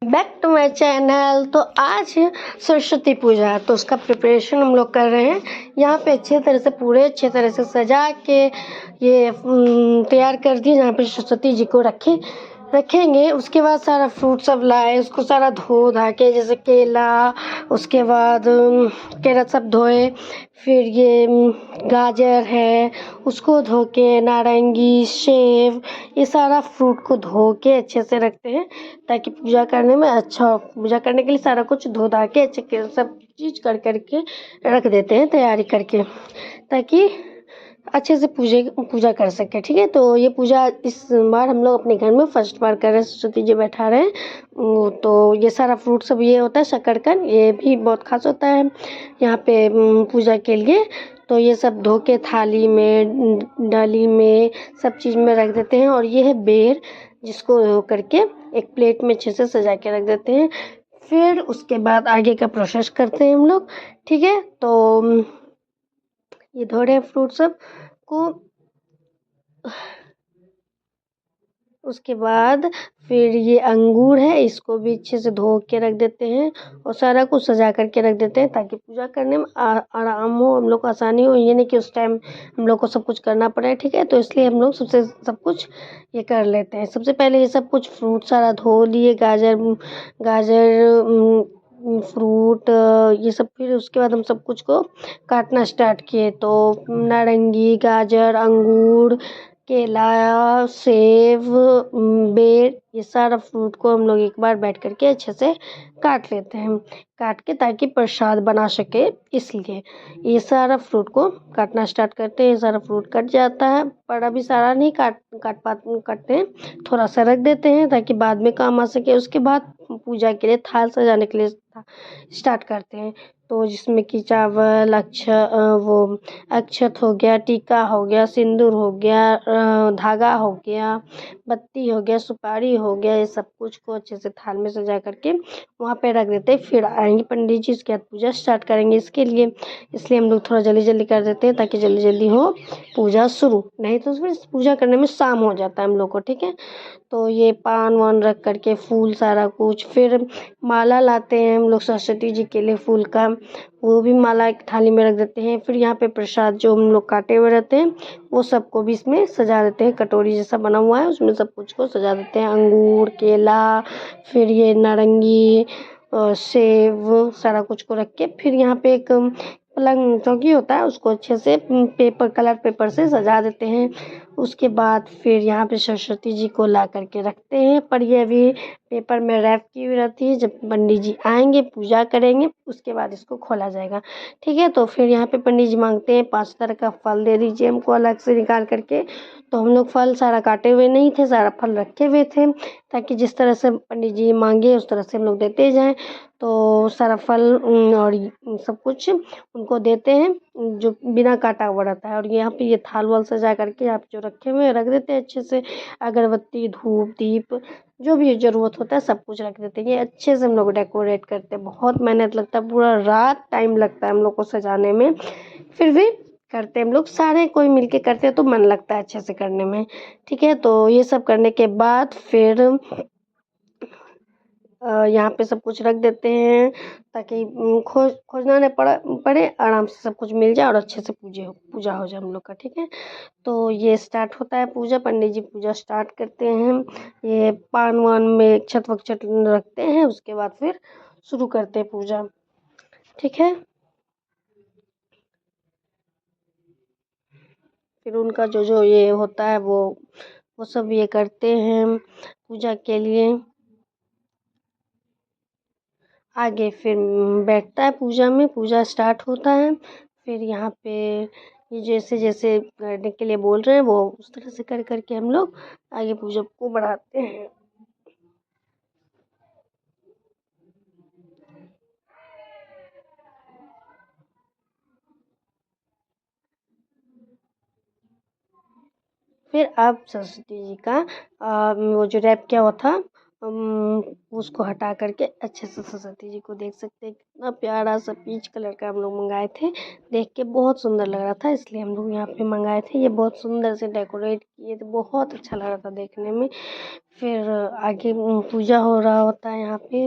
Back to my channel. तो आज सरस्वती पूजा है तो उसका प्रिपरेशन हम लोग कर रहे हैं। यहाँ पे अच्छे तरह से पूरे अच्छे तरह से सजा के ये तैयार कर दिए। जहाँ पे सरस्वती जी को रखेंगे। उसके बाद सारा फ्रूट सब लाए, उसको सारा धो धा के, जैसे केला, उसके बाद केला सब धोए। फिर ये गाजर है उसको धो के, नारंगी, सेब, ये सारा फ्रूट को धो के अच्छे से रखते हैं ताकि पूजा करने में अच्छा हो। पूजा करने के लिए सारा कुछ धो धा के अच्छे के सब चीज़ कर के रख देते हैं तैयारी करके, ताकि अच्छे से पूजा कर सके। ठीक है, तो ये पूजा इस बार हम लोग अपने घर में फर्स्ट बार कर रहे हैं। सरस्वती जी बैठा रहे हैं तो ये सारा फ्रूट सब ये होता है शकरकंद, ये भी बहुत खास होता है यहाँ पे पूजा के लिए। तो ये सब धो के थाली में, डाली में, सब चीज़ में रख देते हैं। और ये है बेर, जिसको धो करके एक प्लेट में अच्छे से सजा के रख देते हैं। फिर उसके बाद आगे का प्रोसेस करते हैं हम लोग। ठीक है, तो ये धो रहे हैं फ्रूट सब को। उसके बाद फिर ये अंगूर है, इसको भी अच्छे से धो के रख देते हैं और सारा कुछ सजा करके रख देते हैं ताकि पूजा करने में आराम हो, हम लोग को आसानी हो। ये नहीं कि उस टाइम हम लोग को सब कुछ करना पड़े। ठीक है, तो इसलिए हम लोग सब कुछ ये कर लेते हैं। सबसे पहले ये सब कुछ फ्रूट सारा धो लिए, गाजर फ्रूट ये सब। फिर उसके बाद हम सब कुछ को काटना स्टार्ट किए। तो नारंगी, गाजर, अंगूर, केला, सेब, बेर, ये सारा फ्रूट को हम लोग एक बार बैठ करके अच्छे से काट लेते हैं। काट के ताकि प्रसाद बना सके, इसलिए ये सारा फ्रूट को काटना स्टार्ट करते हैं। ये सारा फ्रूट कट जाता है, पर अभी सारा नहीं काटते हैं, थोड़ा सा रख देते हैं ताकि बाद में काम आ सके। उसके बाद पूजा के लिए थाल सजाने के लिए स्टार्ट करते हैं। तो जिसमें कि चावल, अक्षत हो गया, टीका हो गया, सिंदूर हो गया, धागा हो गया, बत्ती हो गया, सुपारी हो गया, ये सब कुछ को अच्छे से थाल में सजा करके वहाँ पे रख देते हैं। फिर आएंगे पंडित जी, उसके बाद पूजा स्टार्ट करेंगे इसके लिए। इसलिए हम लोग थोड़ा जल्दी जल्दी कर देते हैं ताकि जल्दी जल्दी हो पूजा शुरू, नहीं तो फिर पूजा करने में शाम हो जाता है हम लोग को। ठीक है, तो ये पान वान रख करके, फूल सारा कुछ, फिर माला लाते हैं हम लोग सरस्वती जी के लिए फूल का, वो भी माला एक थाली में रख देते हैं। फिर यहाँ पे प्रसाद जो हम लोग काटे हुए रहते हैं वो सबको भी इसमें सजा देते हैं। कटोरी जैसा बना हुआ है उसमें सब कुछ को सजा देते हैं। अंगूर, केला, फिर ये नारंगी, सेब, सारा कुछ को रख के फिर यहाँ पे एक पलंग चौकी होता है, उसको अच्छे से कलर पेपर से सजा देते हैं। उसके बाद फिर यहाँ पे सरस्वती जी को ला करके रखते हैं, पर ये भी पेपर में रैप की हुई रहती है। जब पंडित जी आएंगे पूजा करेंगे उसके बाद इसको खोला जाएगा। ठीक है, तो फिर यहाँ पे पंडित जी मांगते हैं 5 तरह का फल दे दीजिए हमको अलग से निकाल करके। तो हम लोग फल सारा काटे हुए नहीं थे, सारा फल रखे हुए थे ताकि जिस तरह से पंडित जी मांगे उस तरह से हम लोग देते जाएं। तो सारा फल और सब कुछ उनको देते हैं जो बिना काटा हुआ रहता है। और यहाँ पे ये थाल वाल सजा करके यहाँ पे जो रखे हुए रख देते हैं अच्छे से। अगरबत्ती, धूप, दीप, जो भी ज़रूरत होता है सब कुछ रख देते हैं। ये अच्छे से हम लोग डेकोरेट करते हैं, बहुत मेहनत लगता है, पूरा रात टाइम लगता है हम लोग को सजाने में, फिर भी करते हैं हम लोग। सारे कोई मिलके करते हैं तो मन लगता है अच्छे से करने में। ठीक है, तो ये सब करने के बाद फिर यहाँ पे सब कुछ रख देते हैं ताकि खोजना नहीं पड़े, आराम से सब कुछ मिल जाए और अच्छे से पूजा हो जाए हम लोग का। ठीक है, तो ये स्टार्ट होता है पूजा। पंडित जी पूजा स्टार्ट करते हैं, ये पान वान में अक्षत वक्षत रखते हैं, उसके बाद फिर शुरू करते हैं पूजा। ठीक है, फिर उनका जो जो ये होता है वो सब ये करते हैं पूजा के लिए। आगे फिर बैठता है पूजा में, पूजा स्टार्ट होता है। फिर यहाँ पे ये जैसे जैसे करने के लिए बोल रहे हैं वो उस तरह से कर करके हम लोग आगे पूजा को बढ़ाते हैं। फिर अब सरस्वती जी का वो जो रैप किया हुआ था उसको हटा करके अच्छे से सरस्वती जी को देख सकते हैं। कितना प्यारा सा पीच कलर का हम लोग मंगाए थे, देख के बहुत सुंदर लग रहा था, इसलिए हम लोग यहाँ पे मंगाए थे। ये बहुत सुंदर से डेकोरेट किए थे, बहुत अच्छा लग रहा था देखने में। फिर आगे पूजा हो रहा होता है यहाँ पे,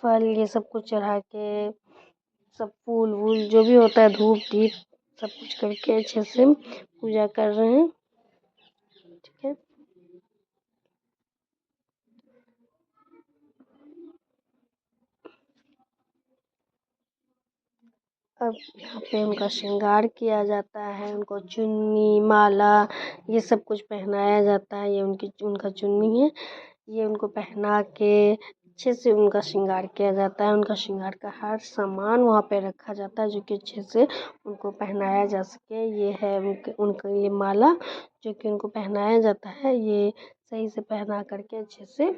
फल ये सब कुछ चढ़ा के, सब फूल वूल जो भी होता है, धूप दीप सब कुछ करके अच्छे से पूजा कर रहे हैं। ठीक है, अब यहाँ पे उनका श्रृंगार किया जाता है, उनको चुन्नी माला ये सब कुछ पहनाया जाता है। ये उनका चुन्नी है, ये उनको पहना के अच्छे से उनका श्रृंगार किया जाता है। उनका श्रृंगार का हर सामान वहाँ पे रखा जाता है, जो कि अच्छे से उनको पहनाया जा सके। ये है उनका ये माला जो कि उनको पहनाया जाता है, ये सही से पहना करके अच्छे से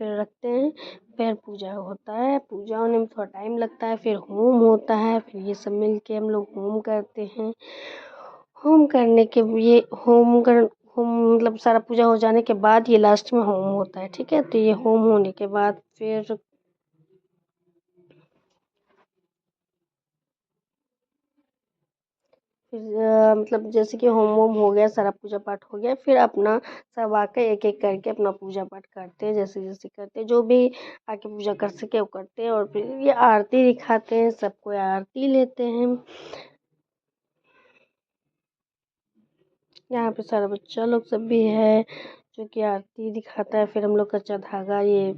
फिर रखते हैं। फिर पूजा होता है, पूजा होने में थोड़ा टाइम लगता है, फिर होम होता है, फिर ये सब मिल के हम लोग होम करते हैं। होम करने के ये होम मतलब सारा पूजा हो जाने के बाद ये लास्ट में होम होता है। ठीक है, तो ये होम होने के बाद फिर मतलब जैसे कि होम वोम हो गया, सारा पूजा पाठ हो गया, फिर अपना सब आके एक एक करके अपना पूजा पाठ करते हैं, जैसे जैसे करते हैं, जो भी आके पूजा कर सके वो करते हैं। और फिर ये आरती दिखाते हैं, सबको आरती लेते हैं। यहाँ पे सारा बच्चा लोग सब भी है जो कि आरती दिखाता है। फिर हम लोग कच्चा धागा ये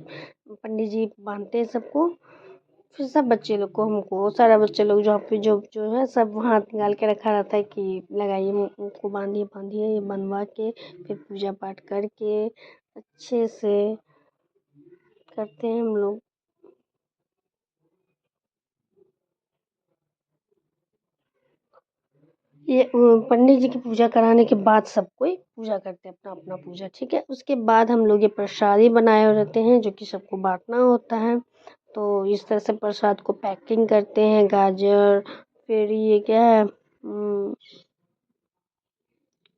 पंडित जी बांधते हैं सबको। फिर सब बच्चे लोग को, हमको सारा बच्चे लोग जहाँ पे जो जो है सब हाथ निकाल के रखा रहता है कि लगाइए, उनको बांधिए बांधिए, ये बनवा के फिर पूजा पाठ करके अच्छे से करते हैं हम लोग। ये पंडित जी की पूजा कराने के बाद सब कोई पूजा करते हैं, अपना अपना पूजा। ठीक है, उसके बाद हम लोग ये प्रसादी बनाए हुए रहते हैं, जो कि सबको बांटना होता है। तो इस तरह से प्रसाद को पैकिंग करते हैं, गाजर, फिर ये क्या है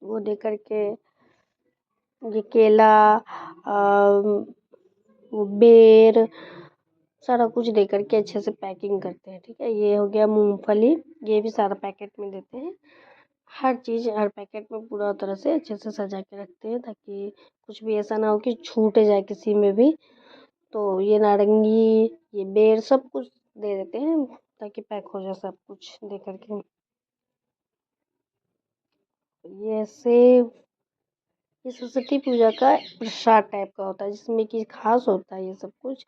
वो दे करके, ये केला, वो बेर, सारा कुछ दे करके अच्छे से पैकिंग करते हैं। ठीक है, ये हो गया मूंगफली, ये भी सारा पैकेट में देते हैं। हर चीज़ हर पैकेट में पूरा तरह से अच्छे से सजा के रखते हैं, ताकि कुछ भी ऐसा ना हो कि छूट जाए किसी में भी। तो ये नारंगी, ये बेर सब कुछ दे देते हैं, ताकि पैक हो जाए सब कुछ दे करके। ये सेब, ये सरस्वती पूजा का प्रसाद टाइप का होता है, जिसमें कि खास होता है ये सब कुछ।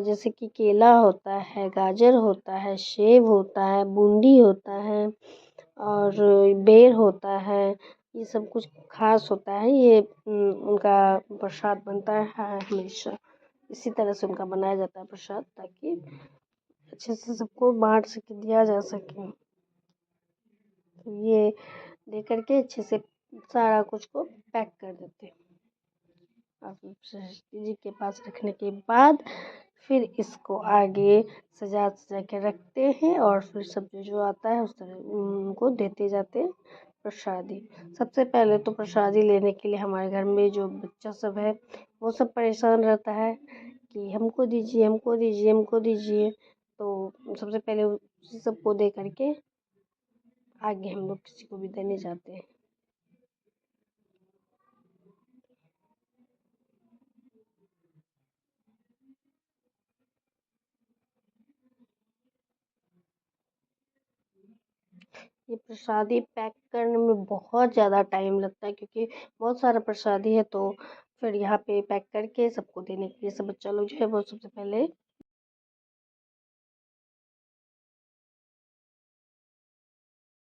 जैसे कि केला होता है, गाजर होता है, सेब होता है, बूंदी होता है, और बेर होता है। ये सब कुछ खास होता है। ये उनका प्रसाद बनता है हमेशा, इसी तरह से उनका बनाया जाता है प्रसाद, ताकि अच्छे से सबको बांट सके, दिया जा सके। तो ये दे करके अच्छे से सारा कुछ को पैक कर देते हैं। और सरस्वती जी के पास रखने के बाद फिर इसको आगे सजा सजा के रखते हैं, और फिर सब जो जो आता है उस तरह उनको देते जाते हैं प्रसादी। सबसे पहले तो प्रसादी लेने के लिए हमारे घर में जो बच्चा सब है वो सब परेशान रहता है कि हमको दीजिए, हमको दीजिए, हमको दीजिए। तो सबसे पहले उसी सबको दे करके आगे हम लोग किसी को भी देने जाते हैं। ये प्रसादी पैक करने में बहुत ज़्यादा टाइम लगता है, क्योंकि बहुत सारा प्रसादी है। तो फिर यहाँ पे पैक करके सबको देने के लिए सब बच्चा लोग जो है वो सबसे पहले